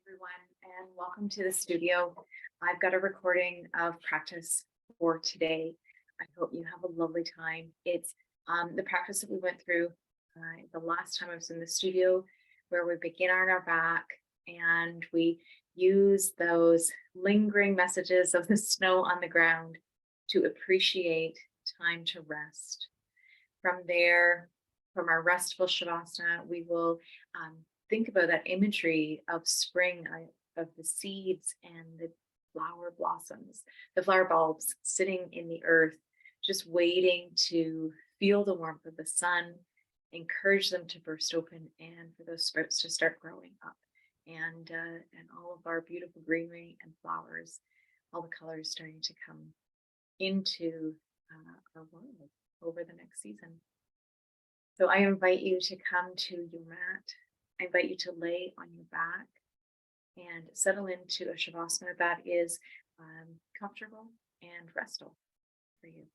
Everyone, and welcome to the studio. I've got a recording of practice for today. I hope you have a lovely time. It's the practice that we went through the last time I was in the studio, where we begin on our back and we use those lingering messages of the snow on the ground to appreciate time to rest. From there, from our restful Shavasana, we will think about that imagery of spring, of the seeds and the flower blossoms, the flower bulbs sitting in the earth, just waiting to feel the warmth of the sun, encourage them to burst open, and for those sprouts to start growing up. And all of our beautiful greenery and flowers, all the colors starting to come into our world over the next season. So I invite you to come to your mat. I invite you to lay on your back and settle into a Shavasana that is comfortable and restful for you.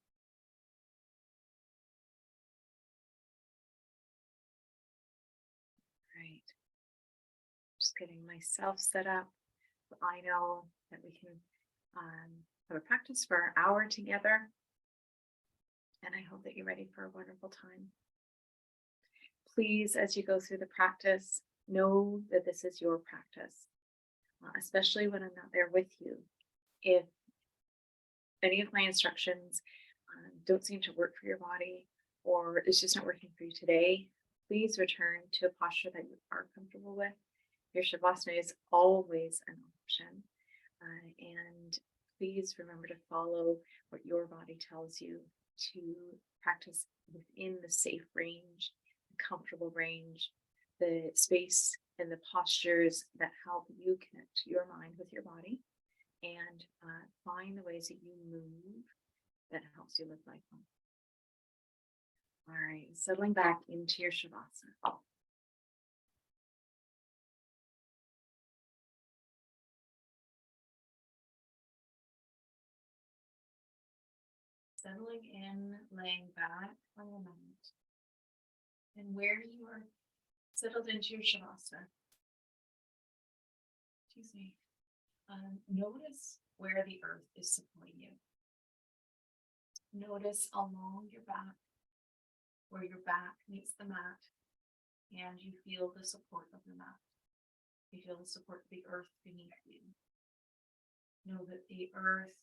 Right. Just getting myself set up. So I know that we can have a practice for an hour together. And I hope that you're ready for a wonderful time. Please, as you go through the practice, know that this is your practice, especially when I'm not there with you. If any of my instructions don't seem to work for your body, or it's just not working for you today, please return to a posture that you are comfortable with. Your Shavasana is always an option. And please remember to follow what your body tells you, to practice within the safe range, the comfortable range, the space and the postures that help you connect your mind with your body, and find the ways that you move that helps you live life on. All right, settling back into your Shavasana. Settling in, laying back on the mat. And where you are settled into your Shavasana, notice where the earth is supporting you. Notice along your back, where your back meets the mat, and you feel the support of the mat. You feel the support of the earth beneath you. Know that the earth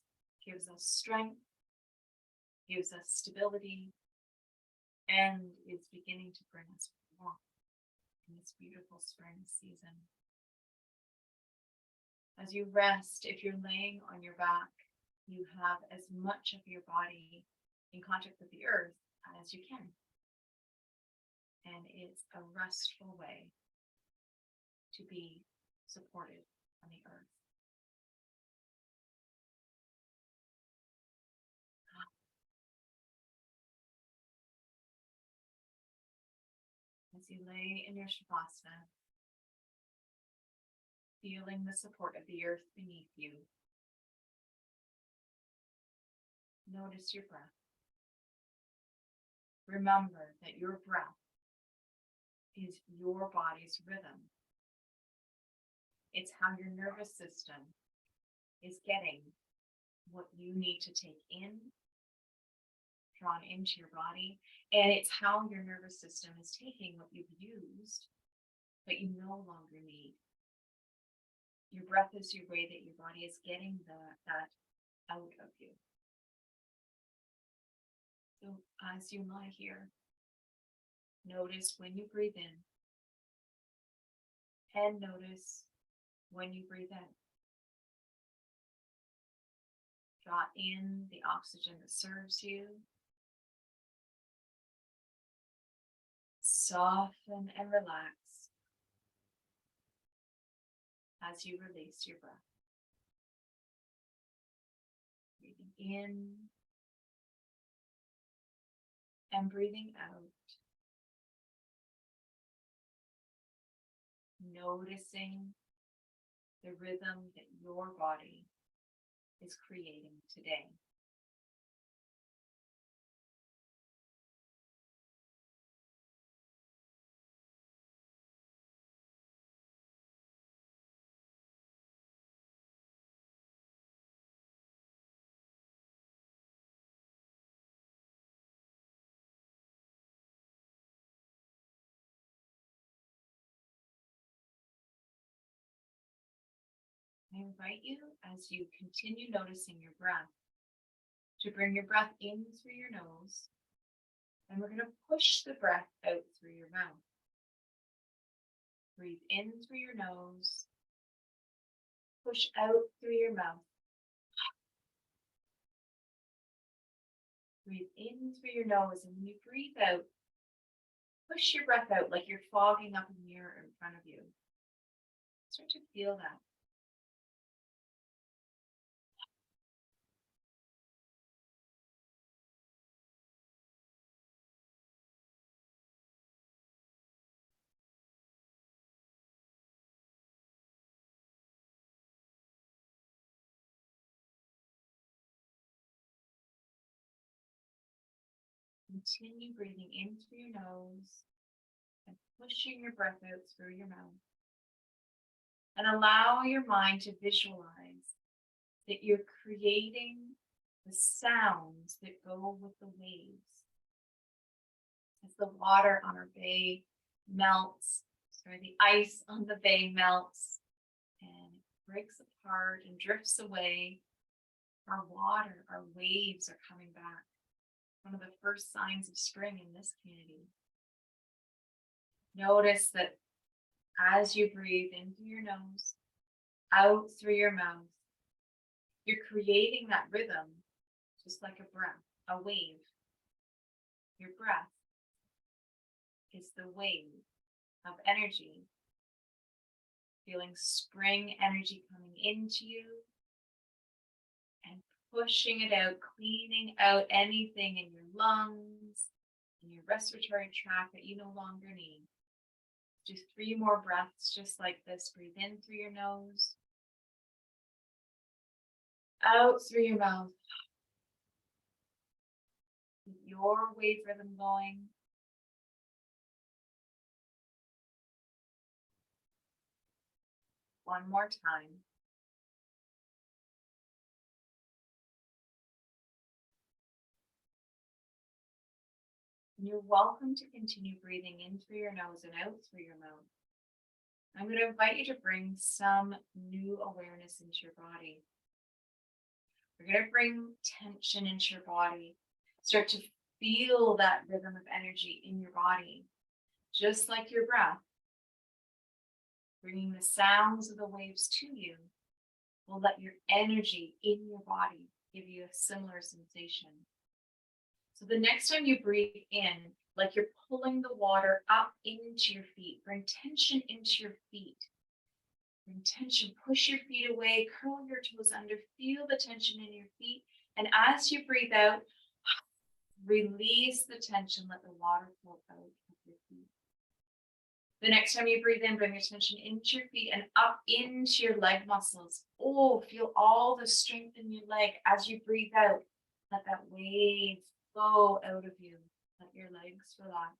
gives us strength, gives us stability, and is beginning to bring us warmth in this beautiful spring season. As you rest, if you're laying on your back, you have as much of your body in contact with the earth as you can. And it's a restful way to be supported on the earth. As you lay in your Shavasana, feeling the support of the earth beneath you, notice your breath. Remember that your breath is your body's rhythm. It's how your nervous system is getting what you need to take in, drawn into your body, and it's how your nervous system is taking what you've used but you no longer need. Your breath is your way that your body is getting that out of you. So as you lie here, notice when you breathe in, and notice when you breathe out. Draw in the oxygen that serves you. Soften and relax as you release your breath. Breathing in and breathing out. Noticing the rhythm that your body is creating today. I invite you, as you continue noticing your breath, to bring your breath in through your nose, and we're going to push the breath out through your mouth. Breathe in through your nose, push out through your mouth. Breathe in through your nose, and when you breathe out, push your breath out like you're fogging up a mirror in front of you. Start to feel that. Continue breathing in through your nose and pushing your breath out through your mouth. And allow your mind to visualize that you're creating the sounds that go with the waves. As the water on our bay melts, the ice on the bay melts and breaks apart and drifts away, our water, our waves are coming back. One of the first signs of spring in this community. Notice that as you breathe in through your nose, out through your mouth, you're creating that rhythm, just like a breath, a wave. Your breath is the wave of energy, feeling spring energy coming into you and pushing it out, cleaning out anything in your lungs, in your respiratory tract that you no longer need. Do 3 more breaths just like this. Breathe in through your nose, out through your mouth. Keep your wave rhythm going. One more time. And you're welcome to continue breathing in through your nose and out through your mouth. I'm going to invite you to bring some new awareness into your body. We're going to bring tension into your body. Start to feel that rhythm of energy in your body, just like your breath. Bringing the sounds of the waves to you will let your energy in your body give you a similar sensation. So the next time you breathe in, like you're pulling the water up into your feet, bring tension into your feet. Bring tension, push your feet away, curl your toes under, feel the tension in your feet. And as you breathe out, release the tension, let the water flow out of your feet. The next time you breathe in, bring your tension into your feet and up into your leg muscles. Oh, feel all the strength in your leg. As you breathe out, let that wave flow out of you. Let your legs relax.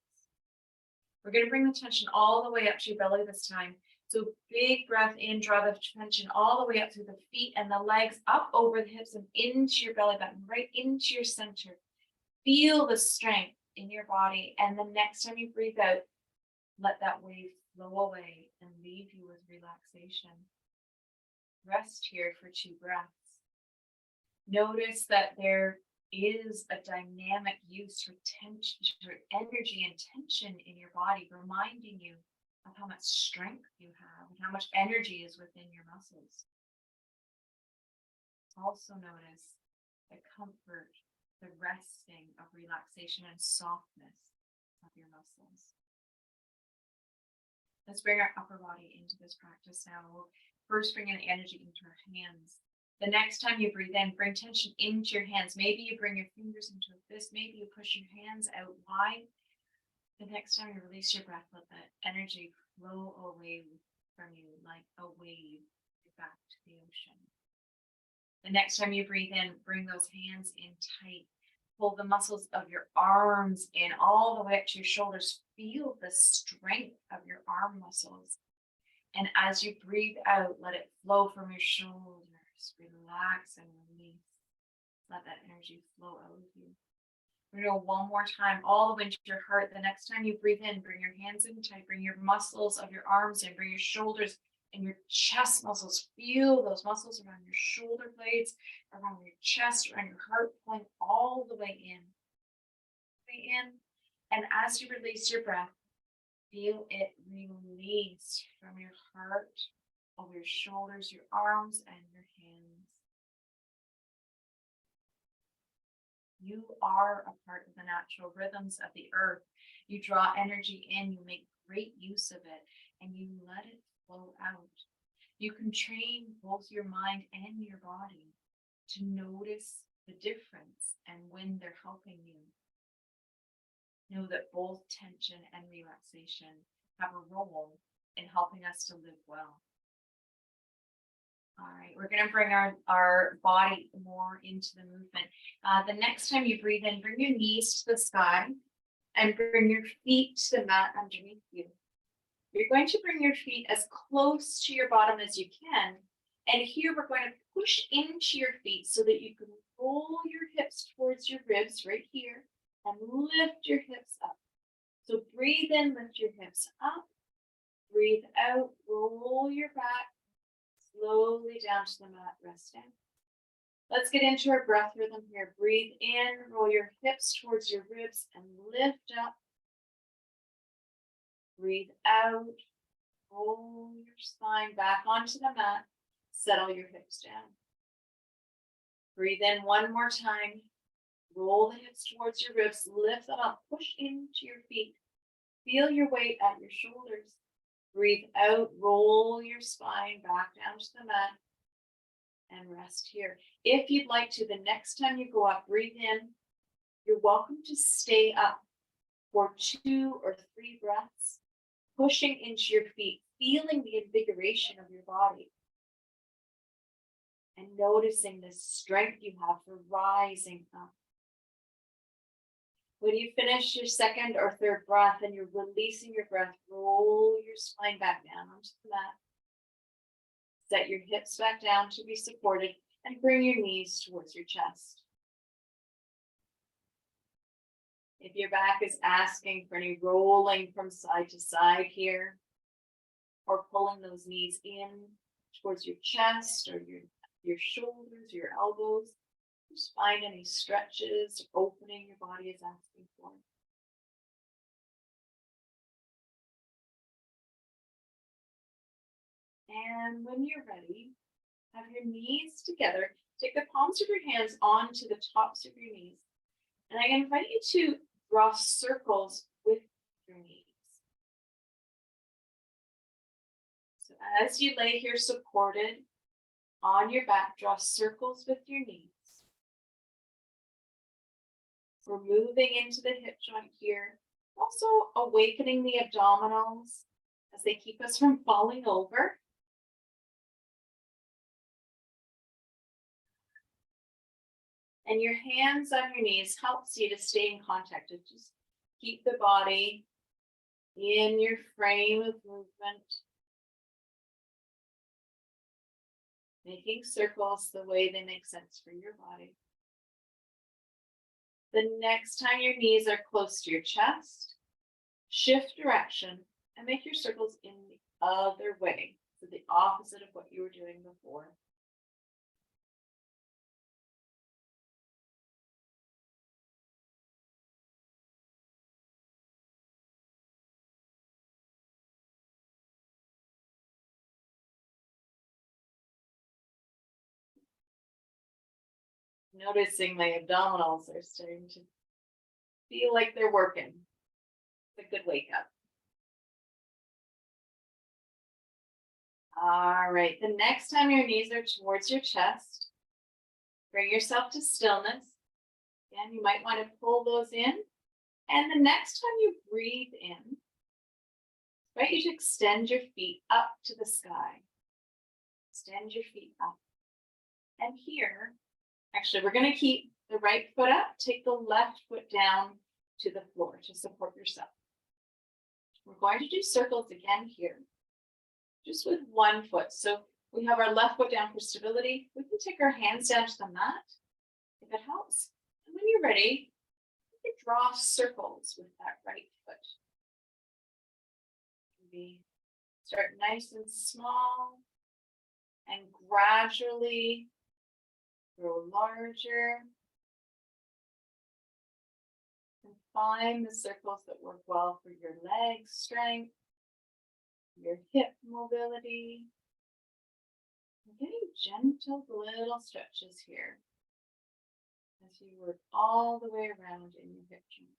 We're going to bring the tension all the way up to your belly this time. So big breath in, draw the tension all the way up through the feet and the legs, up over the hips and into your belly button, right into your center. Feel the strength in your body. And the next time you breathe out, let that wave flow away and leave you with relaxation. Rest here for 2 breaths. Notice that there is a dynamic use for tension, for energy and tension in your body, reminding you of how much strength you have and how much energy is within your muscles. Also notice the comfort, the resting of relaxation and softness of your muscles. Let's bring our upper body into this practice now. We'll first bring in energy into our hands. The next time you breathe in, bring tension into your hands. Maybe you bring your fingers into a fist. Maybe you push your hands out wide. The next time you release your breath, let that energy flow away from you like a wave back to the ocean. The next time you breathe in, bring those hands in tight. Pull the muscles of your arms in all the way up to your shoulders. Feel the strength of your arm muscles. And as you breathe out, let it flow from your shoulders. Relax and release. Let that energy flow out of you. We're going to go one more time, all the way into your heart. The next time you breathe in, bring your hands in tight. Bring your muscles of your arms in. Bring your shoulders and your chest muscles. Feel those muscles around your shoulder blades, around your chest, around your heart, pulling all the way in. And as you release your breath, feel it release from your heart, over your shoulders, your arms, and your hands. You are a part of the natural rhythms of the earth. You draw energy in, you make great use of it, and you let it flow out. You can train both your mind and your body to notice the difference and when they're helping you. Know that both tension and relaxation have a role in helping us to live well. All right, we're going to bring our body more into the movement. The next time you breathe in, bring your knees to the sky and bring your feet to the mat underneath you. You're going to bring your feet as close to your bottom as you can. And here we're going to push into your feet so that you can roll your hips towards your ribs right here and lift your hips up. So breathe in, lift your hips up. Breathe out, roll your back slowly down to the mat, rest down. Let's get into our breath rhythm here. Breathe in, roll your hips towards your ribs and lift up. Breathe out, roll your spine back onto the mat, settle your hips down. Breathe in one more time, roll the hips towards your ribs, lift them up, push into your feet. Feel your weight at your shoulders. Breathe out, roll your spine back down to the mat and rest here. If you'd like to, the next time you go up, breathe in. You're welcome to stay up for 2 or 3 breaths, pushing into your feet, feeling the invigoration of your body and noticing the strength you have for rising up. When you finish your 2nd or 3rd breath and you're releasing your breath, roll your spine back down onto the mat. Set your hips back down to be supported and bring your knees towards your chest. If your back is asking for any rolling from side to side here, or pulling those knees in towards your chest or your shoulders, your elbows, just find any stretches or opening your body is asking for. And when you're ready, have your knees together. Take the palms of your hands onto the tops of your knees. And I invite you to draw circles with your knees. So as you lay here supported on your back, draw circles with your knees. We're moving into the hip joint here, also awakening the abdominals as they keep us from falling over. And your hands on your knees helps you to stay in contact. Just keep the body in your frame of movement, making circles the way they make sense for your body. The next time your knees are close to your chest, shift direction and make your circles in the other way, so the opposite of what you were doing before. Noticing my abdominals are starting to feel like they're working. It's a good wake up. All right, the next time your knees are towards your chest, bring yourself to stillness. Again, you might want to pull those in. And the next time you breathe in, I invite you to extend your feet up to the sky. Extend your feet up. And here, actually, we're going to keep the right foot up. Take the left foot down to the floor to support yourself. We're going to do circles again here, just with one foot. So we have our left foot down for stability. We can take our hands down to the mat if it helps. And when you're ready, you can draw circles with that right foot. Maybe Start nice and small and gradually grow larger. And find the circles that work well for your leg strength, your hip mobility. And getting gentle little stretches here as you work all the way around in your hip joint.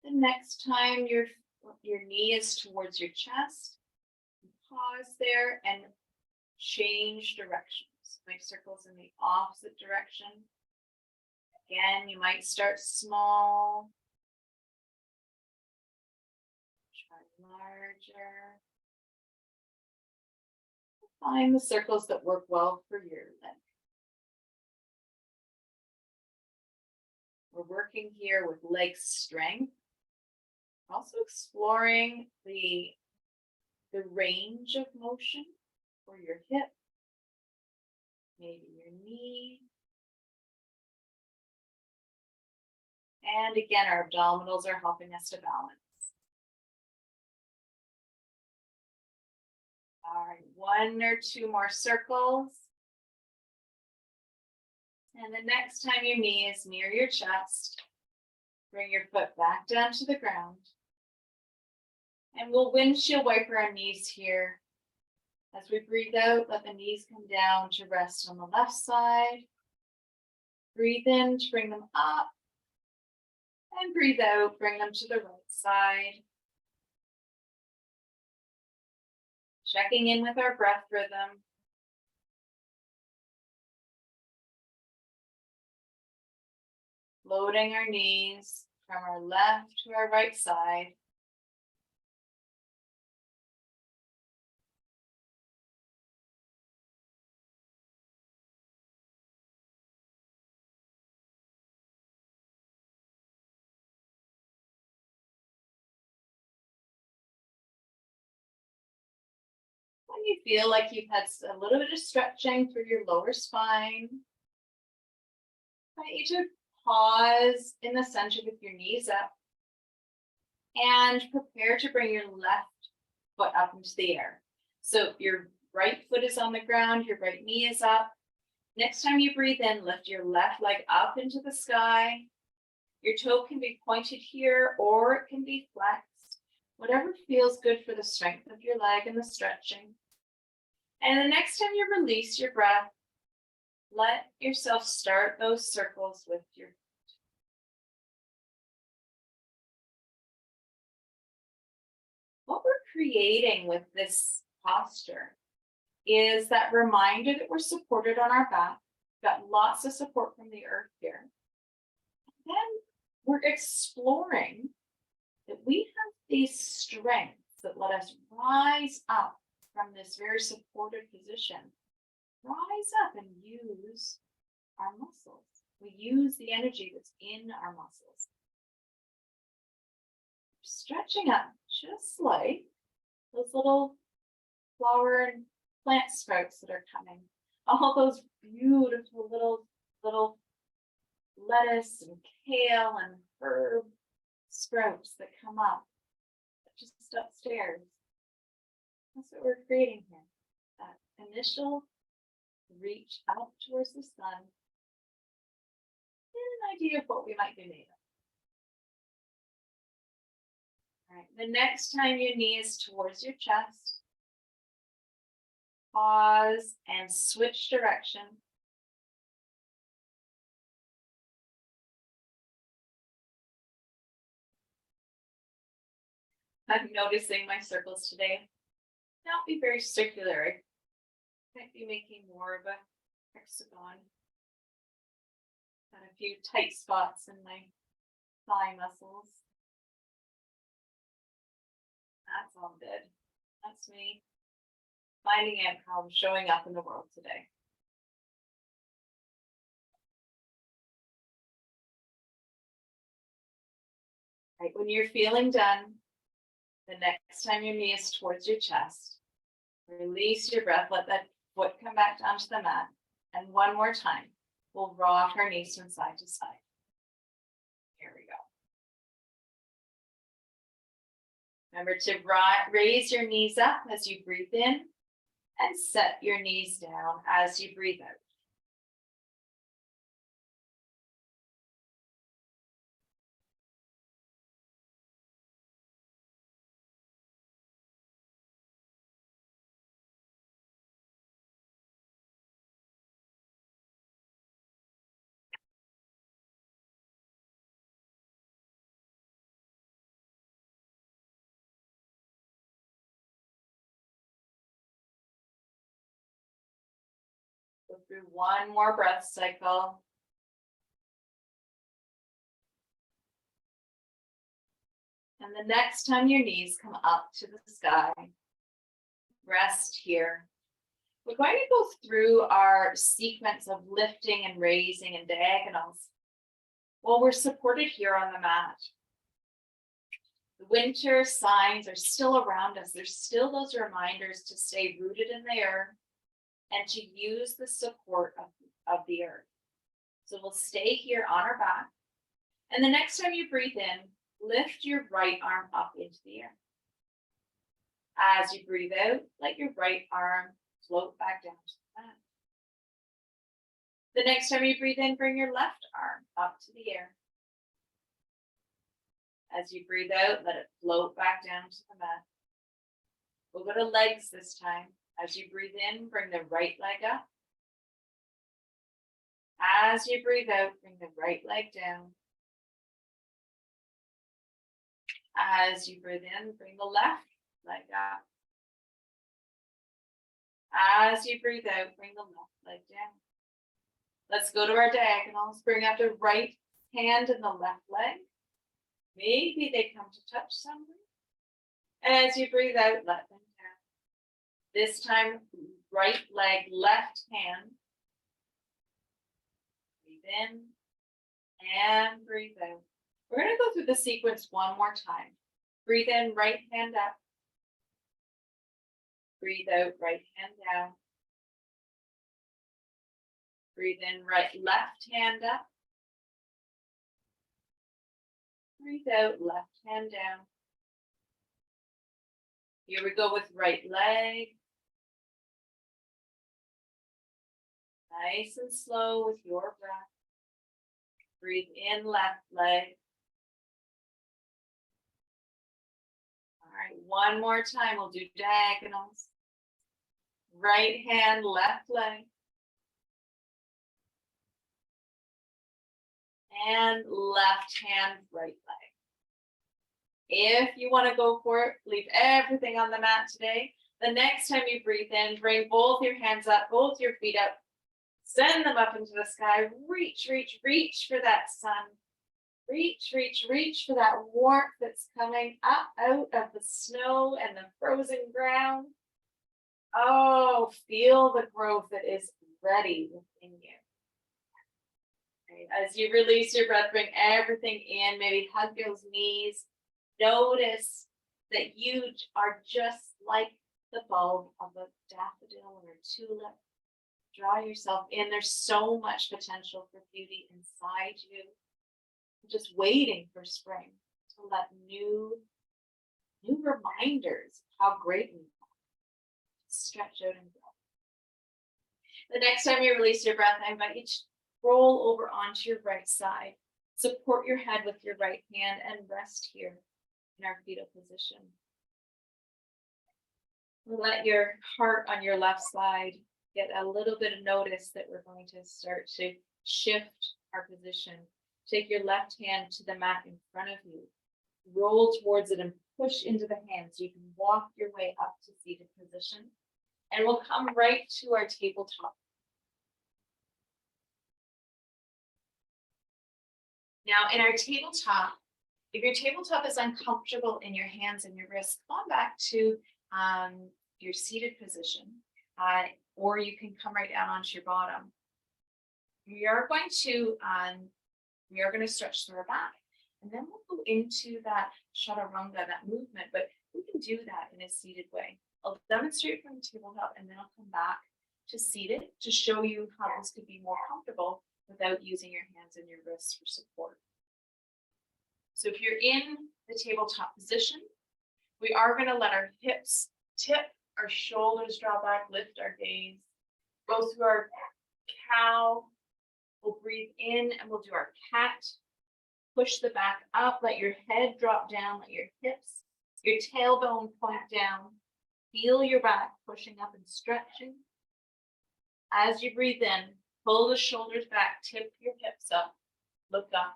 The next time your knee is towards your chest, pause there and change directions. Make circles in the opposite direction. Again, you might start small. Try larger. Find the circles that work well for your leg. We're working here with leg strength. Also exploring the range of motion for your hip, maybe your knee. And again, our abdominals are helping us to balance. All right, 1 or 2 more circles. And the next time your knee is near your chest, bring your foot back down to the ground. And we'll windshield wiper our knees here. As we breathe out, let the knees come down to rest on the left side. Breathe in to bring them up. And breathe out, bring them to the right side. Checking in with our breath rhythm. Loading our knees from our left to our right side. When you feel like you've had a little bit of stretching through your lower spine, I want you to pause in the center with your knees up and prepare to bring your left foot up into the air. So your right foot is on the ground, your right knee is up. Next time you breathe in, lift your left leg up into the sky. Your toe can be pointed here or it can be flexed. Whatever feels good for the strength of your leg and the stretching. And the next time you release your breath, let yourself start those circles with your feet. What we're creating with this posture is that reminder that we're supported on our back. Got lots of support from the earth here. Then we're exploring that we have these strengths that let us rise up from this very supported position. Rise up and use our muscles. We use the energy that's in our muscles. Stretching up just like those little flower and plant sprouts that are coming. All those beautiful little lettuce and kale and herb sprouts that come up just upstairs. That's what we're creating here. That initial reach up towards the sun. Get an idea of what we might be made of. All right, the next time your knee is towards your chest, pause and switch direction. I'm noticing my circles today not be very circular. I might be making more of a hexagon. Got a few tight spots in my thigh muscles. That's all good. That's me finding out how I'm showing up in the world today. Right, when you're feeling done, The next time your knee is towards your chest, release your breath, let that foot come back down to the mat. And one more time, we'll rock our knees from side to side. Here we go. Remember to raise your knees up as you breathe in and set your knees down as you breathe out. Go through one more breath cycle. And the next time your knees come up to the sky, rest here. We're going to go through our sequence of lifting and raising and diagonals while we're supported here on the mat. The winter signs are still around us. There's still those reminders to stay rooted in the earth and to use the support of the earth. So we'll stay here on our back. And the next time you breathe in, lift your right arm up into the air. As you breathe out, let your right arm float back down to the mat. The next time you breathe in, bring your left arm up to the air. As you breathe out, let it float back down to the mat. We'll go to legs this time. As you breathe in, bring the right leg up. As you breathe out, bring the right leg down. As you breathe in, bring the left leg up. As you breathe out, bring the left leg down. Let's go to our diagonals. Bring up the right hand and the left leg. Maybe they come to touch somewhere. As you breathe out, let them down. This time, right leg, left hand. Breathe in and breathe out. We're going to go through the sequence one more time. Breathe in, right hand up. Breathe out, right hand down. Breathe in, left hand up. Breathe out, left hand down. Here we go with right leg. Nice and slow with your breath. Breathe in, left leg. All right, one more time. We'll do diagonals. Right hand, left leg. And left hand, right leg. If you want to go for it, leave everything on the mat today. The next time you breathe in, bring both your hands up, both your feet up. Send them up into the sky. Reach, reach, reach for that sun. Reach, reach, reach for that warmth that's coming up out of the snow and the frozen ground. Oh, feel the growth that is ready within you. Okay. As you release your breath, bring everything in. Maybe hug those knees. Notice that you are just like the bulb of a daffodil or a tulip. Draw yourself in. There's so much potential for beauty inside you. Just waiting for spring to let new reminders of how great you are. Stretch out and grow. The next time you release your breath, I invite you to roll over onto your right side. Support your head with your right hand and rest here in our fetal position. Let your heart on your left side get a little bit of notice that we're going to start to shift our position. Take your left hand to the mat in front of you. Roll towards it and push into the hand so you can walk your way up to seated position. And we'll come right to our tabletop. Now in our tabletop, if your tabletop is uncomfortable in your hands and your wrists, come on back to your seated position, or you can come right down onto your bottom. We are going to stretch through our back, and then we'll go into that chaturanga, that movement. But we can do that in a seated way. I'll demonstrate from the tabletop and then I'll come back to seated to show you how this could be more comfortable without using your hands and your wrists for support. So if you're in the tabletop position, we are going to let our hips tip, our shoulders draw back, lift our gaze, go through our cow. We'll breathe in and we'll do our cat. Push the back up, let your head drop down, let your hips, your tailbone point down. Feel your back pushing up and stretching. As you breathe in, pull the shoulders back, tip your hips up, look up.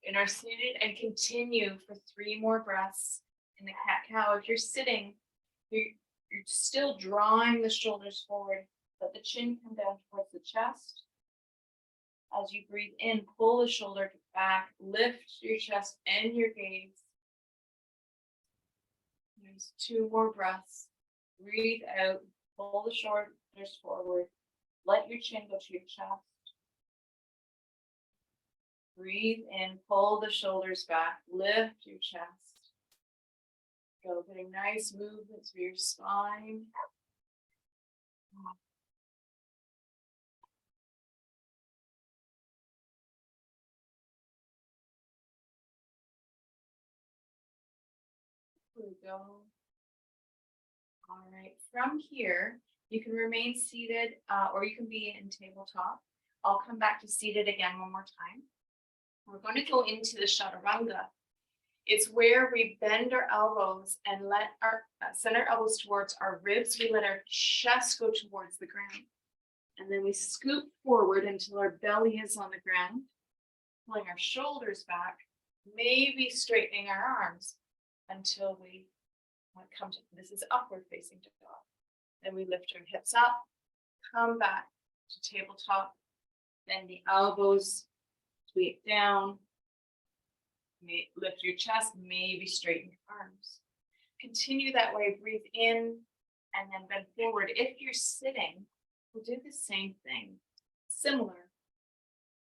In our seated, and continue for 3 more breaths in the cat-cow. If you're sitting, you're still drawing the shoulders forward, let the chin come down towards the chest. As you breathe in, pull the shoulder back, lift your chest and your gaze. There's 2 more breaths. Breathe out, pull the shoulders forward, let your chin go to your chest. Breathe in, pull the shoulders back, lift your chest. Go, getting nice movements through your spine. Here we go. All right, from here, you can remain seated or you can be in tabletop. I'll come back to seated again one more time. We're going to go into the chaturanga. It's where we bend our elbows and let our send our elbows towards our ribs. We let our chest go towards the ground. And then we scoop forward until our belly is on the ground, pulling our shoulders back, maybe straightening our arms until we come to, this is upward facing dog. Then we lift our hips up, come back to tabletop, bend the elbows, sweep down, lift your chest, maybe straighten your arms. Continue that way, breathe in, and then bend forward. If you're sitting, we'll do the same thing, similar.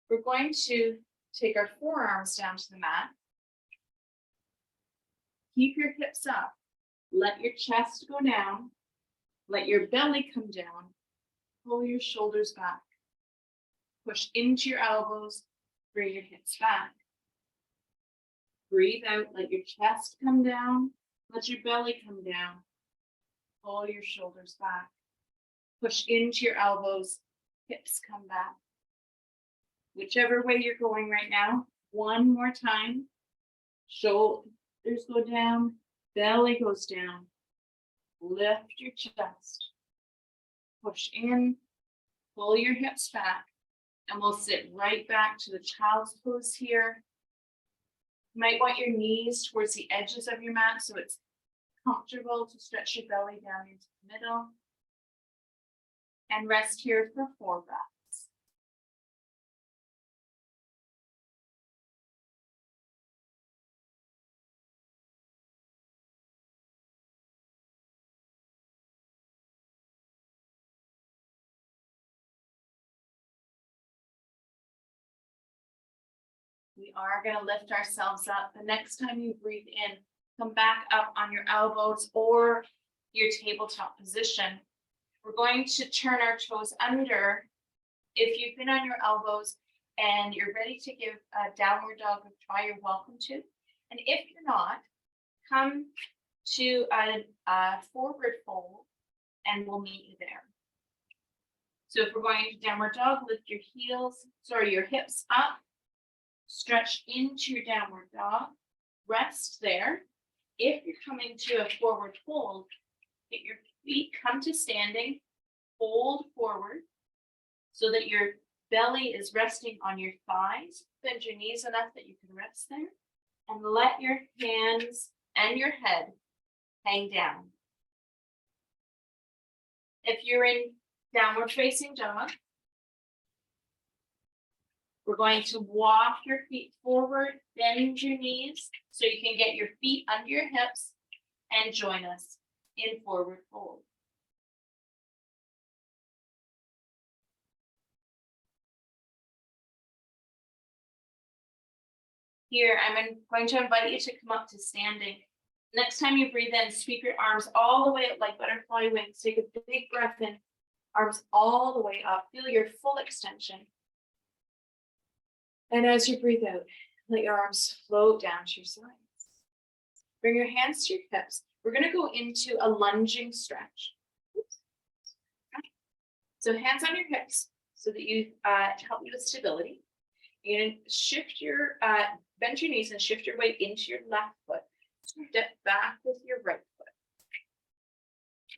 We're going to take our forearms down to the mat. Keep your hips up, let your chest go down, let your belly come down, pull your shoulders back, push into your elbows, bring your hips back. Breathe out, let your chest come down, let your belly come down, pull your shoulders back, push into your elbows, hips come back. Whichever way you're going right now, one more time. Shoulders go down, belly goes down, lift your chest, push in, pull your hips back, and we'll sit right back to the child's pose here. You might want your knees towards the edges of your mat so it's comfortable to stretch your belly down into the middle. And rest here for 4 breaths. We are going to lift ourselves up. The next time you breathe in, come back up on your elbows or your tabletop position. We're going to turn our toes under. If you've been on your elbows and you're ready to give a downward dog a try, you're welcome to. And if you're not, come to a forward fold and we'll meet you there. So if we're going to downward dog, lift your hips up. Stretch into your downward dog, rest there. If you're coming to a forward fold, get your feet come to standing, fold forward so that your belly is resting on your thighs. Bend your knees enough that you can rest there and let your hands and your head hang down. If you're in downward facing dog, we're going to walk your feet forward, bend your knees so you can get your feet under your hips and join us in forward fold. Here, I'm going to invite you to come up to standing. Next time you breathe in, sweep your arms all the way up like butterfly wings. Take a big breath in, arms all the way up. Feel your full extension. And as you breathe out, let your arms float down to your sides. Bring your hands to your hips. We're going to go into a lunging stretch. So hands on your hips so that you help you with stability. You're going to shift your, bend your knees and shift your weight into your left foot. Step back with your right foot.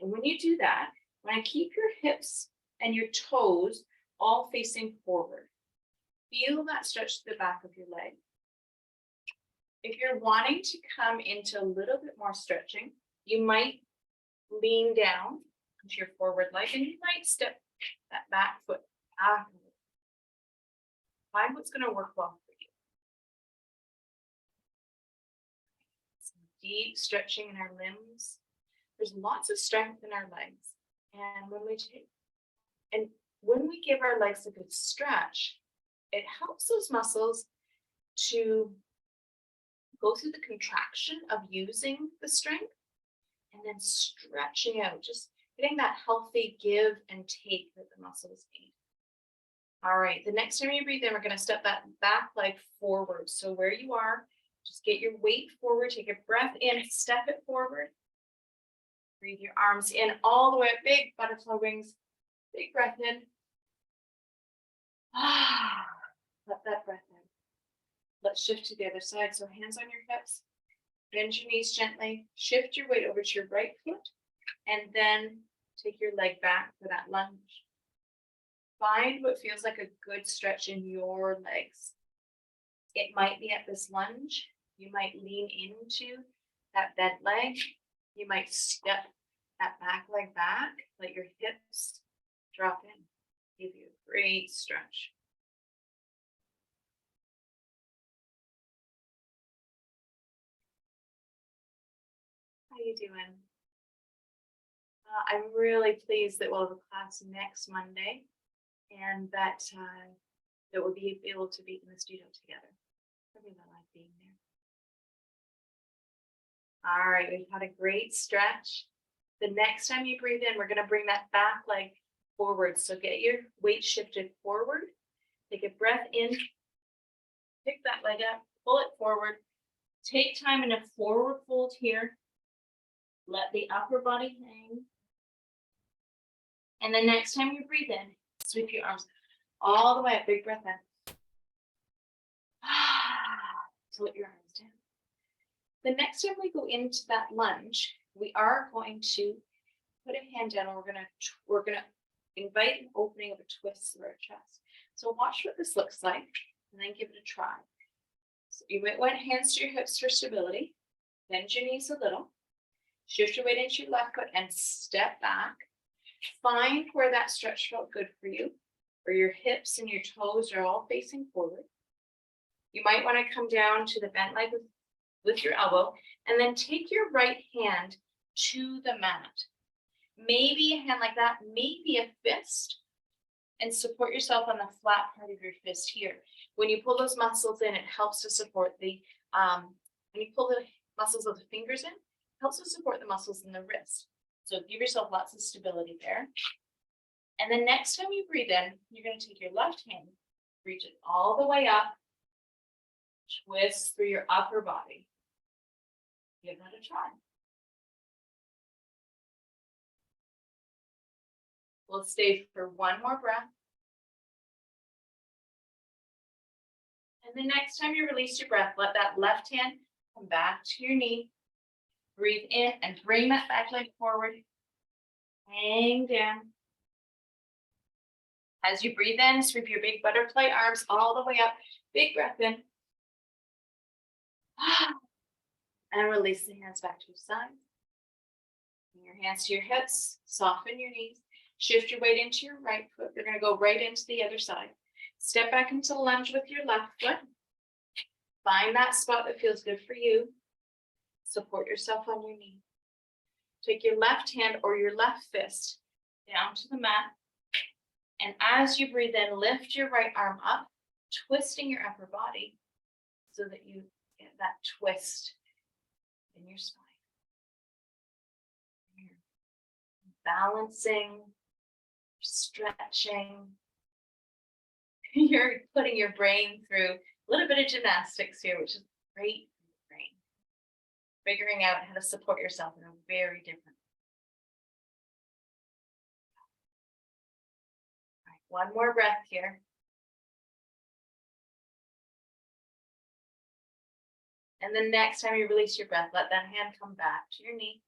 And when you do that, want to keep your hips and your toes all facing forward. Feel that stretch to the back of your leg. If you're wanting to come into a little bit more stretching, you might lean down into your forward leg and you might step that back foot back. Find what's going to work well for you. Some deep stretching in our limbs. There's lots of strength in our legs. And when we give our legs a good stretch, it helps those muscles to go through the contraction of using the strength and then stretching out, just getting that healthy give and take that the muscles need. All right, the next time you breathe in, we're going to step that back leg forward. So where you are, just get your weight forward, take a breath in, step it forward. Breathe your arms in all the way up, big butterfly wings, big breath in. Let that breath in. Let's shift to the other side. So hands on your hips, bend your knees gently, shift your weight over to your right foot, and then take your leg back for that lunge. Find what feels like a good stretch in your legs. It might be at this lunge. You might lean into that bent leg. You might step that back leg back, let your hips drop in. Give you a great stretch. How you doing? I'm really pleased that we'll have a class next Monday and that we'll be able to be in the studio together. I really like being there. All right, we've had a great stretch. The next time you breathe in, we're going to bring that back leg forward. So get your weight shifted forward. Take a breath in, pick that leg up, pull it forward. Take time in a forward fold here. Let the upper body hang. And the next time you breathe in, sweep your arms all the way up, big breath in. Float your arms down. The next time we go into that lunge, we are going to put a hand down and we're gonna invite an opening of a twist through our chest. So watch what this looks like and then give it a try. So you might want hands to your hips for stability. Bend your knees a little. Shift your weight into your left foot and step back. Find where that stretch felt good for you, where your hips and your toes are all facing forward. You might want to come down to the bent leg with your elbow and then take your right hand to the mat. Maybe a hand like that, maybe a fist, and support yourself on the flat part of your fist here. When you pull those muscles in, it helps to support the, when you pull the muscles of the fingers in, it helps to support the muscles in the wrist. So give yourself lots of stability there. And then next time you breathe in, you're going to take your left hand, reach it all the way up, twist through your upper body. Give that a try. We'll stay for one more breath. And the next time you release your breath, let that left hand come back to your knee. Breathe in and bring that back leg forward. Hang down. As you breathe in, sweep your big butterfly arms all the way up. Big breath in. And release the hands back to your side. Bring your hands to your hips. Soften your knees. Shift your weight into your right foot. You're going to go right into the other side. Step back into lunge with your left foot. Find that spot that feels good for you. Support yourself on your knee. Take your left hand or your left fist down to the mat. And as you breathe in, lift your right arm up, twisting your upper body so that you get that twist in your spine. balancing, stretching. You're putting your brain through a little bit of gymnastics here, which is great for your brain. Figuring out how to support yourself in a very different. All right, one more breath here. And the next time you release your breath, let that hand come back to your knee.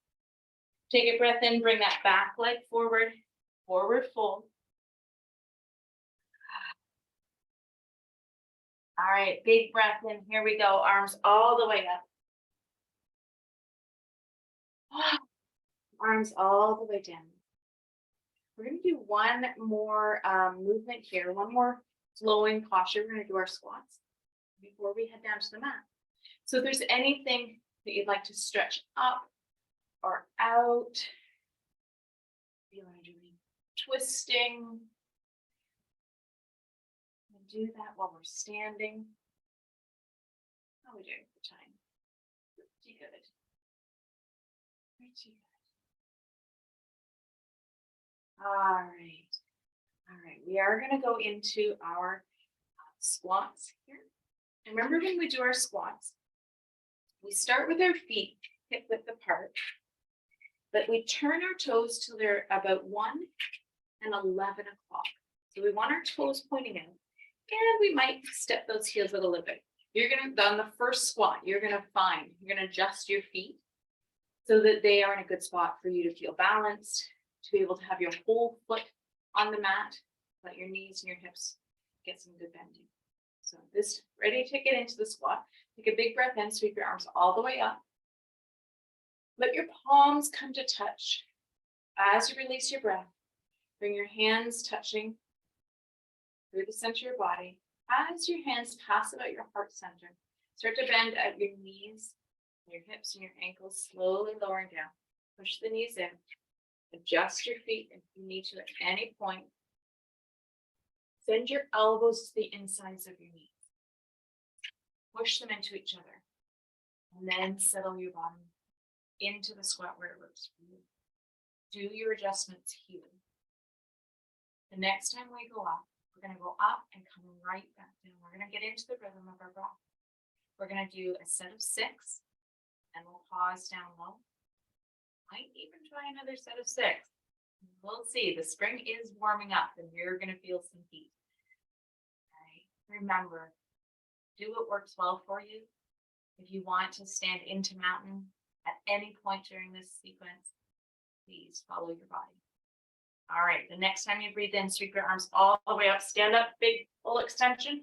Take a breath in, bring that back leg forward, forward fold. All right, big breath in. Here we go. Arms all the way up. Arms all the way down. We're going to do one more movement here, one more flowing posture. We're going to do our squats before we head down to the mat. So if there's anything that you'd like to stretch up or out, you want to do twisting, do that while we're standing. How are we doing for time? Pretty good. Pretty good. All right. We are going to go into our squats here. And remember, when we do our squats, we start with our feet hip width apart, but we turn our toes till they're about 1 and 11 o'clock. So we want our toes pointing out, and we might step those heels a little bit. You're going to, on the first squat, you're going to adjust your feet so that they are in a good spot for you to feel balanced, to be able to have your whole foot on the mat, let your knees and your hips get some good bending. So this, ready to get into the squat. Take a big breath in, sweep your arms all the way up. Let your palms come to touch. As you release your breath, bring your hands touching through the center of your body. As your hands pass about your heart center, start to bend at your knees, your hips and your ankles, slowly lowering down. Push the knees in. Adjust your feet if you need to at any point. Send your elbows to the insides of your knees. Push them into each other. And then settle your bottom into the squat where it works for you. Do your adjustments here. The next time we go up, we're going to go up and come right back down. We're going to get into the rhythm of our breath. We're going to do a set of 6, and we'll pause down low. Might even try another set of 6. We'll see. The spring is warming up, and you're going to feel some heat. All right. Remember, do what works well for you. If you want to stand into mountain at any point during this sequence, please follow your body. All right, the next time you breathe in, sweep your arms all the way up, stand up, big full extension.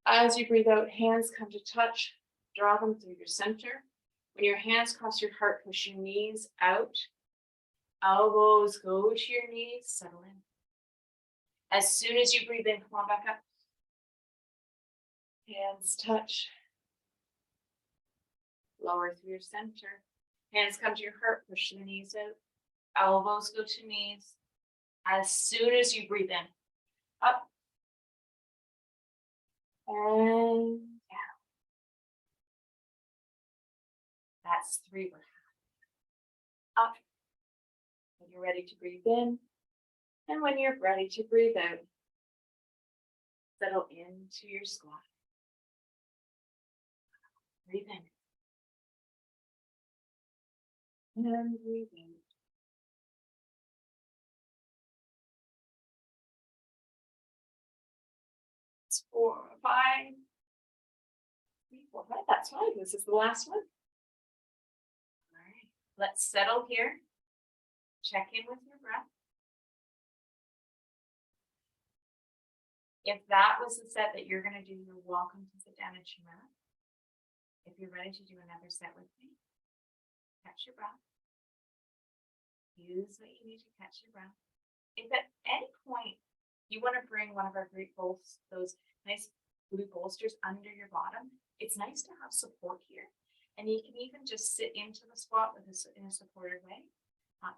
As you breathe out, hands come to touch, draw them through your center. When your hands cross your heart, push your knees out. Elbows go to your knees, settle in. As soon as you breathe in, come on back up. Hands touch. Lower through your center. Hands come to your heart, push the knees out. Elbows go to knees. As soon as you breathe in, up and down. That's 3 breaths. Up. When you're ready to breathe in, and when you're ready to breathe out, settle into your squat. Breathe in. And breathe out. It's 4, 5, 3, 4, 5. That's 5. This is the last one. All right. Let's settle here. Check in with your breath. If that was the set that you're going to do, you're welcome to sit down and your mat. If you're ready to do another set with me, catch your breath. Use what you need to catch your breath. If at any point you want to bring one of our great bolsters, those nice blue bolsters under your bottom, it's nice to have support here. And you can even just sit into the squat with in a supported way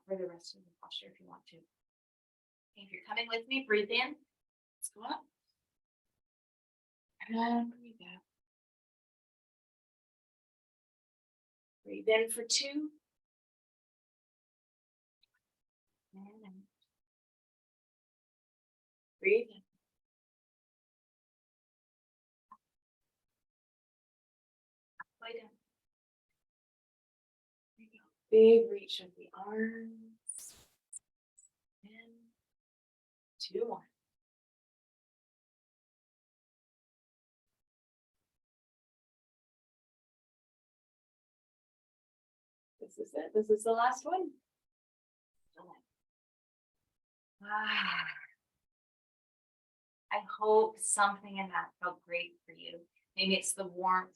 for the rest of the posture if you want to. If you're coming with me, breathe in. Let's go up. And breathe out. Breathe in for 2. Breathe in. Lay down. There you go. Big reach of the arms. And 2 more. This is it. This is the last one. Ah. I hope something in that felt great for you. Maybe it's the warmth.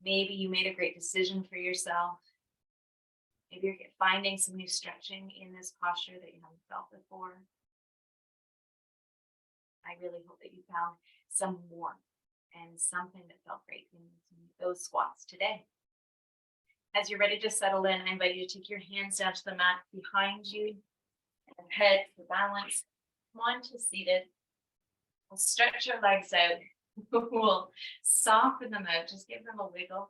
Maybe you made a great decision for yourself. Maybe you're finding some new stretching in this posture that you haven't felt before. I really hope that you found some warmth and something that felt great in those squats today. As you're ready to settle in, I invite you to take your hands down to the mat behind you, and head for balance. Come on to seated. We'll stretch your legs out. We'll soften them out, just give them a wiggle.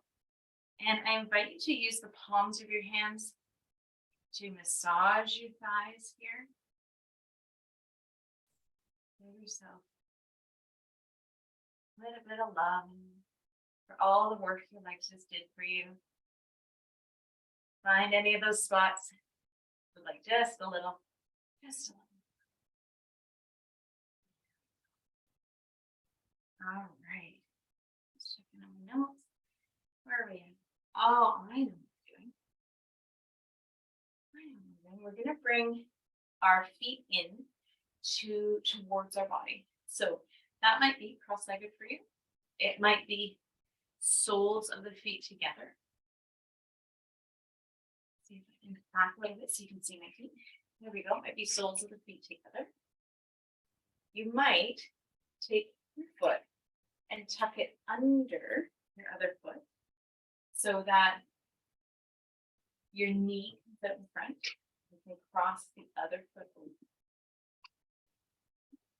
And I invite you to use the palms of your hands to massage your thighs here. Give yourself a little bit of love for all the work your legs just did for you. Find any of those spots, like just a little, just a little. All right. Just checking on my notes. Where are we at? Oh, I know what we're doing. We're going to bring our feet in towards our body. So that might be cross-legged for you. It might be soles of the feet together. See if I can back a little bit so you can see my feet. There we go. Might be soles of the feet together. You might take your foot and tuck it under your other foot so that your knee comes out in front. You can cross the other foot over.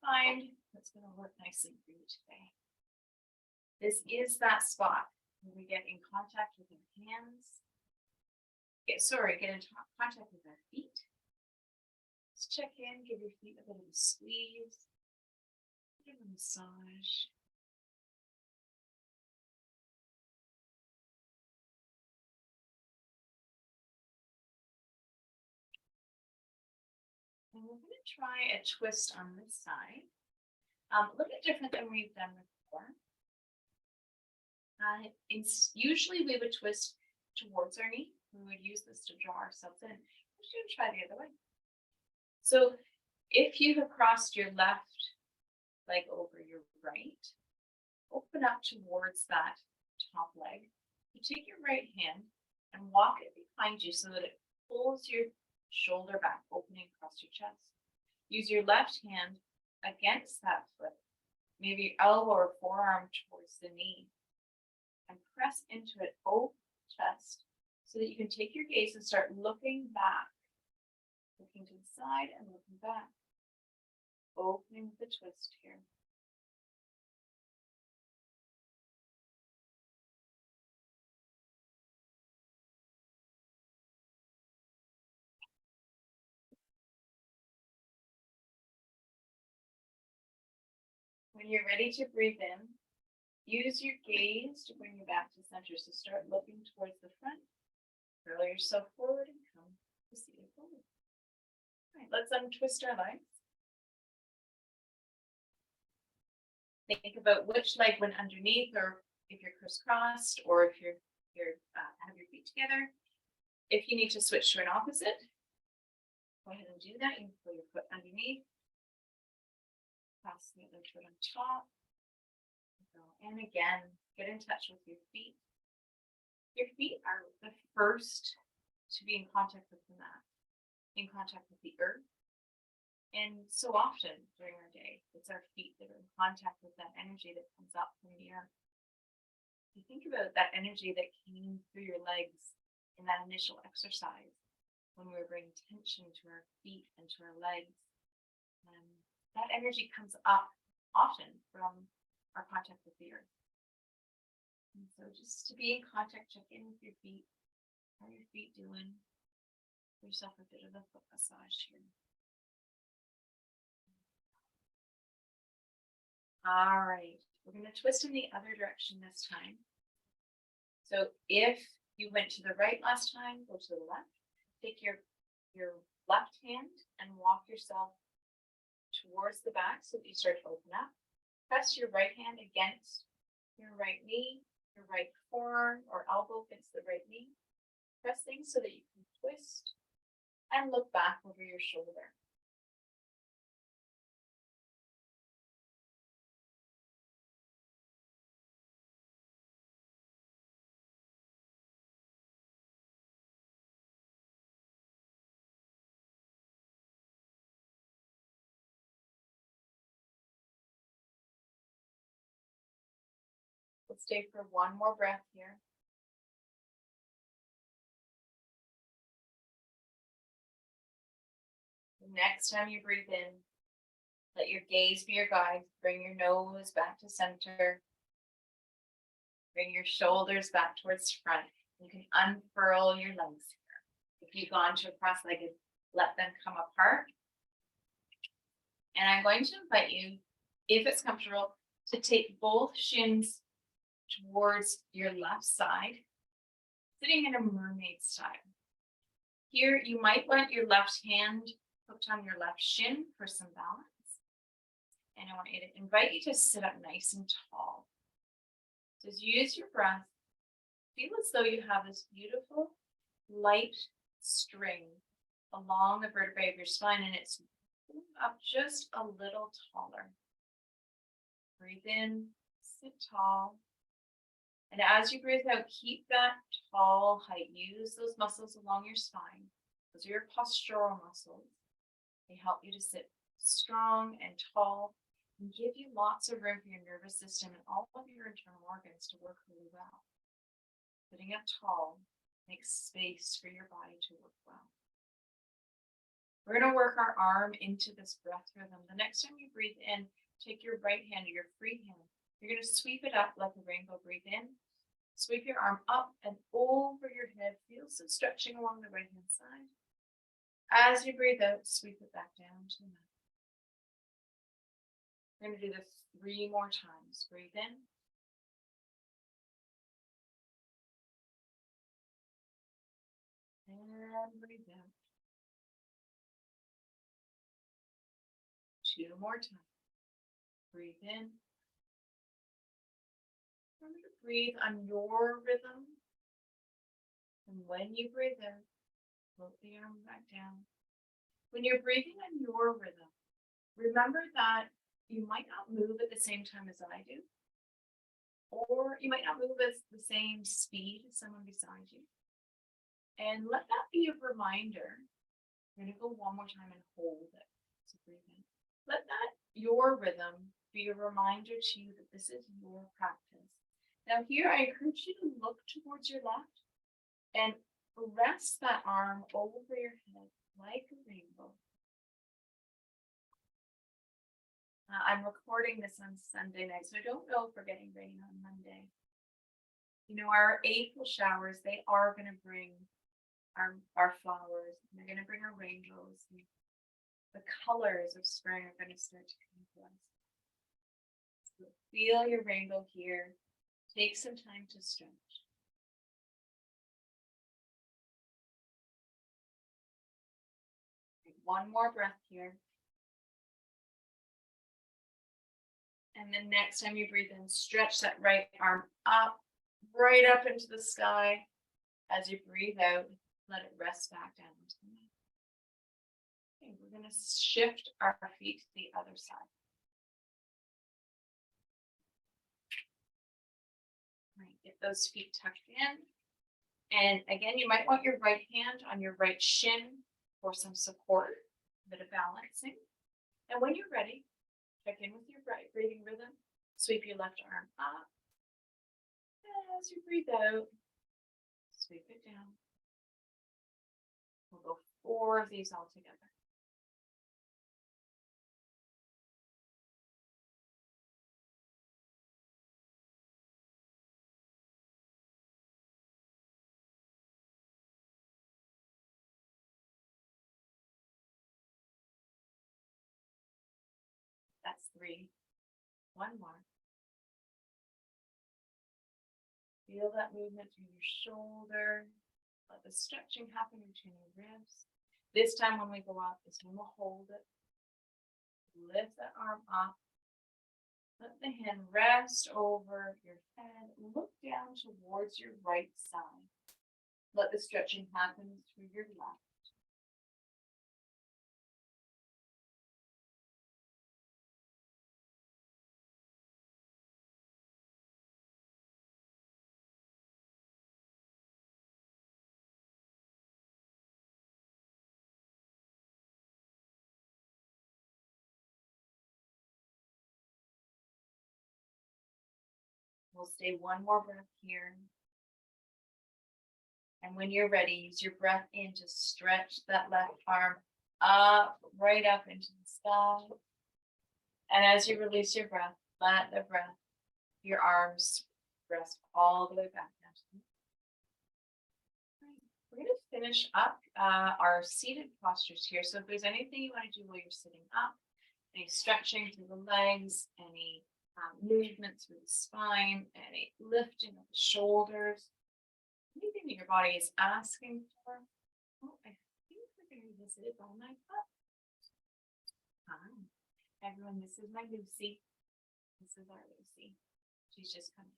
Find what's going to work nicely for you today. This is that spot where we get in contact with our hands. Get in contact with our feet. Let's check in, give your feet a bit of a squeeze. Give a massage. And we're going to try a twist on this side. A little bit different than we've done before. Usually we would twist towards our knee. We would use this to draw ourselves in. We're just going to try the other way. So if you have crossed your left leg over your right, open up towards that top leg. You take your right hand and walk it behind you so that it pulls your shoulder back, opening across your chest. Use your left hand against that foot, maybe your elbow or forearm towards the knee, and press into it, open chest, so that you can take your gaze and start looking back, looking to the side and looking back, opening the twist here. When you're ready to breathe in, use your gaze to bring you back to center. So start looking towards the front, curl yourself forward and come to seated forward. All right, let's untwist our legs. Think about which leg went underneath, or if you're crisscrossed, or if you're have your feet together. If you need to switch to an opposite, go ahead and do that. You can pull your foot underneath. Pass the other foot on top. And again, get in touch with your feet. Your feet are the first to be in contact with the mat, in contact with the earth. And so often during our day, it's our feet that are in contact with that energy that comes up from the earth. You think about that energy that came through your legs in that initial exercise when we were bringing tension to our feet and to our legs. That energy comes up often from our contact with the earth. And so just to be in contact, check in with your feet. How are your feet doing? Give yourself a bit of a foot massage here. All right, we're gonna twist in the other direction this time. So if you went to the right last time, go to the left. Take your left hand and walk yourself towards the back so that you start to open up. Press your right hand against your right knee, your right forearm or elbow against the right knee. Press things so that you can twist and look back over your shoulder. Let's stay for one more breath here. Next time you breathe in, let your gaze be your guide. Bring your nose back to center. Bring your shoulders back towards front. You can unfurl your legs here. If you've gone to a cross-legged, let them come apart. And I'm going to invite you, if it's comfortable, to take both shins towards your left side, sitting in a mermaid style. Here, you might want your left hand hooked on your left shin for some balance. And I want you to invite you to sit up nice and tall. Just use your breath. Feel as though you have this beautiful light string along the vertebrae of your spine, and it's up just a little taller. Breathe in, sit tall. And as you breathe out, keep that tall height. Use those muscles along your spine. Those are your postural muscles. They help you to sit strong and tall and give you lots of room for your nervous system and all of your internal organs to work really well. Sitting up tall makes space for your body to work well. We're going to work our arm into this breath rhythm. The next time you breathe in, take your right hand or your free hand. You're going to sweep it up like a rainbow. Breathe in. Sweep your arm up and over your head. Feel some stretching along the right hand side. As you breathe out, sweep it back down to the mat. We're going to do this 3 more times. Breathe in. And breathe out. 2 more times. Breathe in. Remember to breathe on your rhythm. And when you breathe out, float the arm back down. When you're breathing on your rhythm, remember that you might not move at the same time as I do, or you might not move at the same speed as someone beside you. And let that be a reminder. We're going to go one more time and hold it. So breathe in. Let that, your rhythm, be a reminder to you that this is your practice. Now here, I encourage you to look towards your left and rest that arm over your head like a rainbow. I'm recording this on Sunday night, so I don't know if we're getting rain on Monday. You know, our April showers, they are going to bring our flowers, and they're going to bring our rainbows. And the colors of spring are going to start to come to us. So feel your rainbow here. Take some time to stretch. Take one more breath here. And then next time you breathe in, stretch that right arm up, right up into the sky. As you breathe out, let it rest back down to the mat. Okay, we're going to shift our feet to the other side. Right, get those feet tucked in. And again, you might want your right hand on your right shin for some support, a bit of balancing. And when you're ready, check in with your right breathing rhythm. Sweep your left arm up. And as you breathe out, sweep it down. We'll go 4 of these all together. That's 3. One more. Feel that movement through your shoulder. Let the stretching happen between your ribs. This time when we go up, this time we'll hold it. Lift the arm up. Let the hand rest over your head. Look down towards your right side. Let the stretching happen through your left. We'll stay one more breath here. And when you're ready, use your breath in to stretch that left arm up, right up into the sky. And as you release your breath, let the breath, your arms rest all the way back down to the mat. We're going to finish up our seated postures here. So if there's anything you want to do while you're sitting up, any stretching through the legs, any movement through the spine, any lifting of the shoulders, anything that your body is asking for. Oh, I think we're going to revisit it by my butt. Hi, everyone, this is my Lucy. This is our Lucy. She's just coming.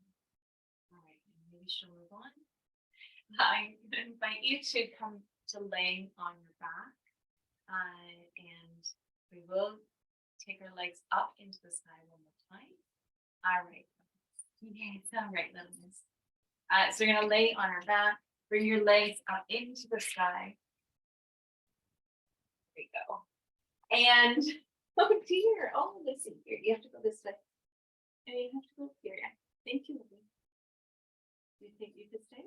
All right, maybe she'll move on. I'm going to invite you to come to laying on your back, and we will take our legs up into the sky one more time. All right. Yes, all right, little miss. So you're going to lay on our back, bring your legs up into the sky. There we go. And, oh dear, oh, listen here. You have to go this way. And you have to go here. Yeah. Thank you, Lily. Do you think you could stay?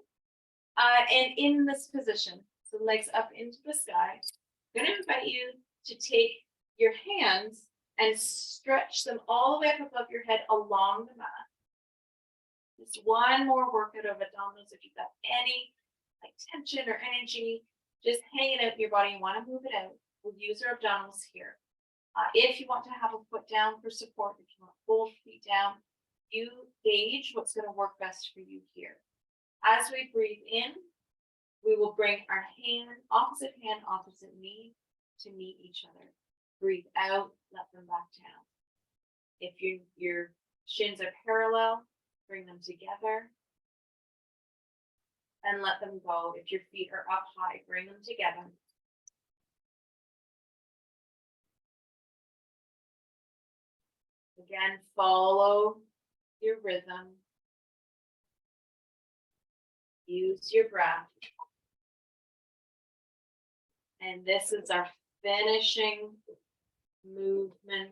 And in this position, so legs up into the sky, I'm going to invite you to take your hands and stretch them all the way up above your head along the mat. Just one more workout of abdominals. If you've got any like tension or energy just hanging out in your body, you want to move it out, we'll use our abdominals here. If you want to have a foot down for support, if you want both feet down, you gauge what's going to work best for you here. As we breathe in, we will bring our opposite knee to meet each other. Breathe out, let them back down. If your shins are parallel, bring them together and let them go. If your feet are up high, bring them together. Again, follow your rhythm. Use your breath. And this is our finishing movement,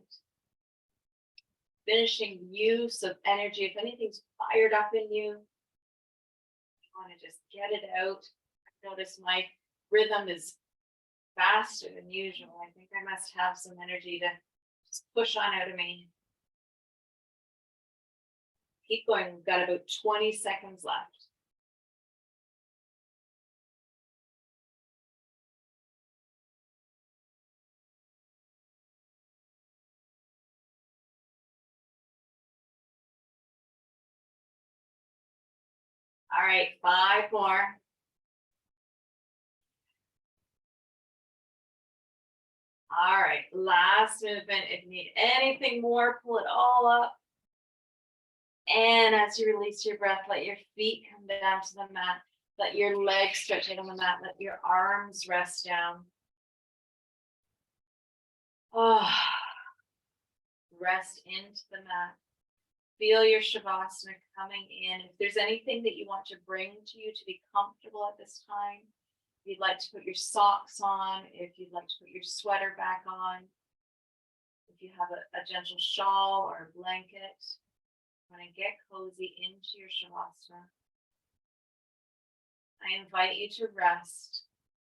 finishing use of energy. If anything's fired up in you, you want to just get it out. I notice my rhythm is faster than usual. I think I must have some energy to just push on out of me. Keep going. We've got about 20 seconds left. All right, 5 more. All right, last movement. If you need anything more, pull it all up. And as you release your breath, let your feet come down to the mat. Let your legs stretch out on the mat. Let your arms rest down. Oh, rest into the mat. Feel your Shavasana coming in. If there's anything that you want to bring to you to be comfortable at this time, if you'd like to put your socks on, if you'd like to put your sweater back on, if you have a gentle shawl or a blanket, want to get cozy into your Shavasana. I invite you to rest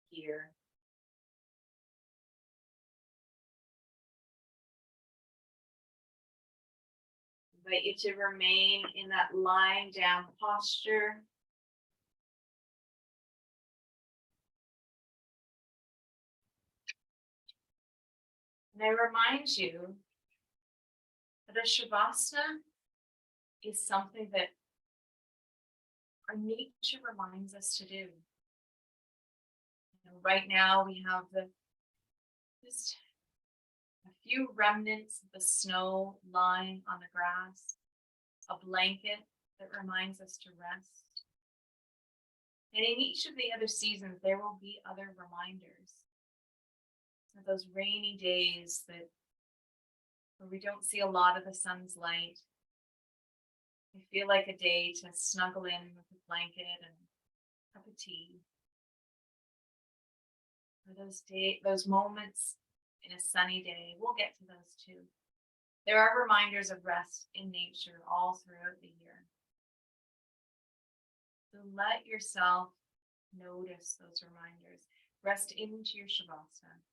here. I invite you to remain in that lying down posture. And I remind you But a Shavasana is something that our nature reminds us to do. Right now we have just a few remnants of the snow lying on the grass, a blanket that reminds us to rest. And in each of the other seasons, there will be other reminders. So those rainy days where we don't see a lot of the sun's light, I feel like a day to snuggle in with a blanket and a cup of tea. Or those moments in a sunny day, we'll get to those too. There are reminders of rest in nature all throughout the year. So let yourself notice those reminders. Rest into your Shavasana.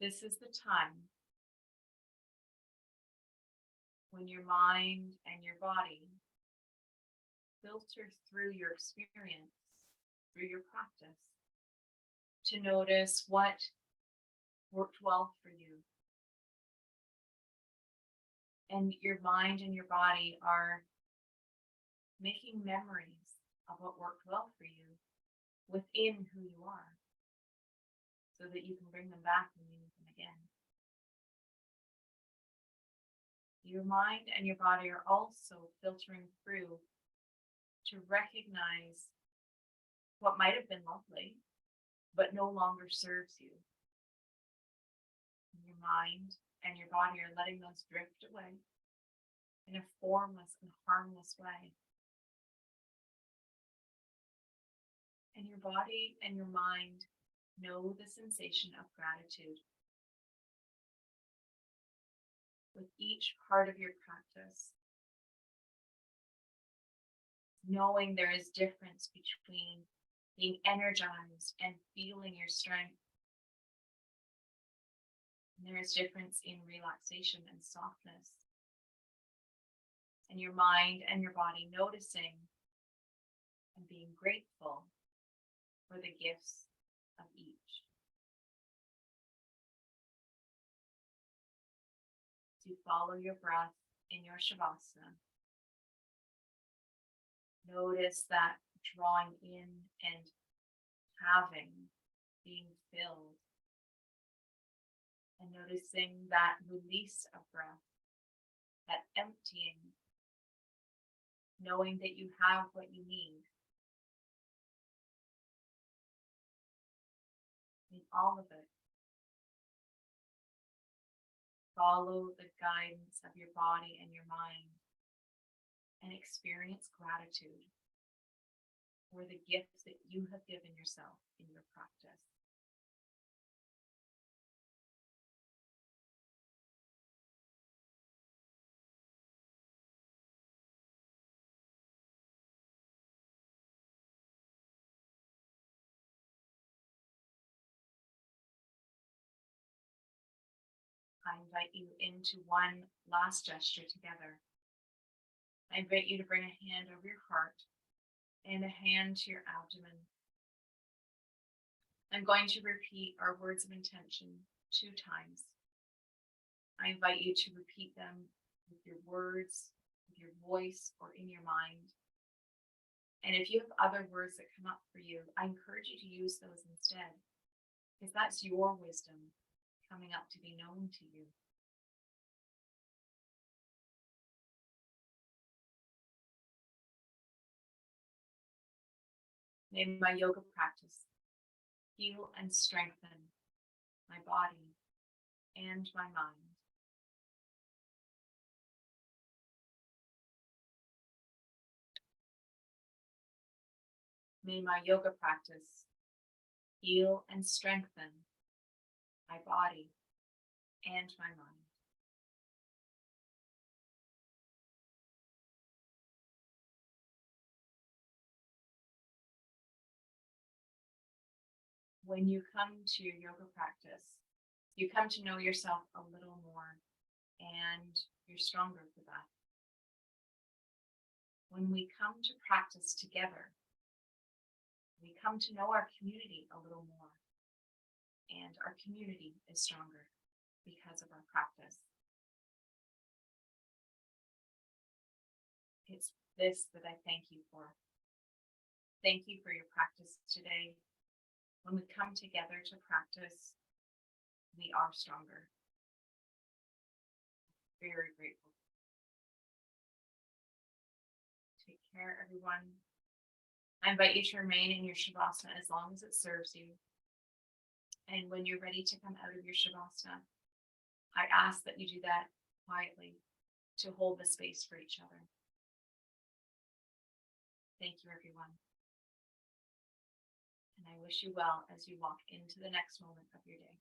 This is the time when your mind and your body filter through your experience, through your practice, to notice what worked well for you. And your mind and your body are making memories of what worked well for you within who you are, so that you can bring them back when you need them again. Your mind and your body are also filtering through to recognize what might have been lovely, but no longer serves you. Your mind and your body are letting those drift away in a formless and harmless way. And your body and your mind know the sensation of gratitude. With each part of your practice, knowing there is difference between being energized and feeling your strength. And there is difference in relaxation and softness. And your mind and your body noticing and being grateful for the gifts of each. To follow your breath in your Shavasana. Notice that drawing in and having, being filled. And noticing that release of breath, that emptying, knowing that you have what you need. In all of it, follow the guidance of your body and your mind and experience gratitude for the gifts that you have given yourself in your practice. I invite you into one last gesture together. I invite you to bring a hand over your heart and a hand to your abdomen. I'm going to repeat our words of intention 2 times. I invite you to repeat them with your words, with your voice, or in your mind. And if you have other words that come up for you, I encourage you to use those instead, because that's your wisdom coming up to be known to you. May my yoga practice heal and strengthen my body and my mind. May my yoga practice heal and strengthen my body and my mind. When you come to your yoga practice, you come to know yourself a little more, and you're stronger for that. When we come to practice together, we come to know our community a little more, and our community is stronger because of our practice. It's this that I thank you for. Thank you for your practice today. When we come together to practice, we are stronger. Very grateful. Take care, everyone. I invite you to remain in your Shavasana as long as it serves you. And when you're ready to come out of your Shavasana, I ask that you do that quietly to hold the space for each other. Thank you, everyone. And I wish you well as you walk into the next moment of your day.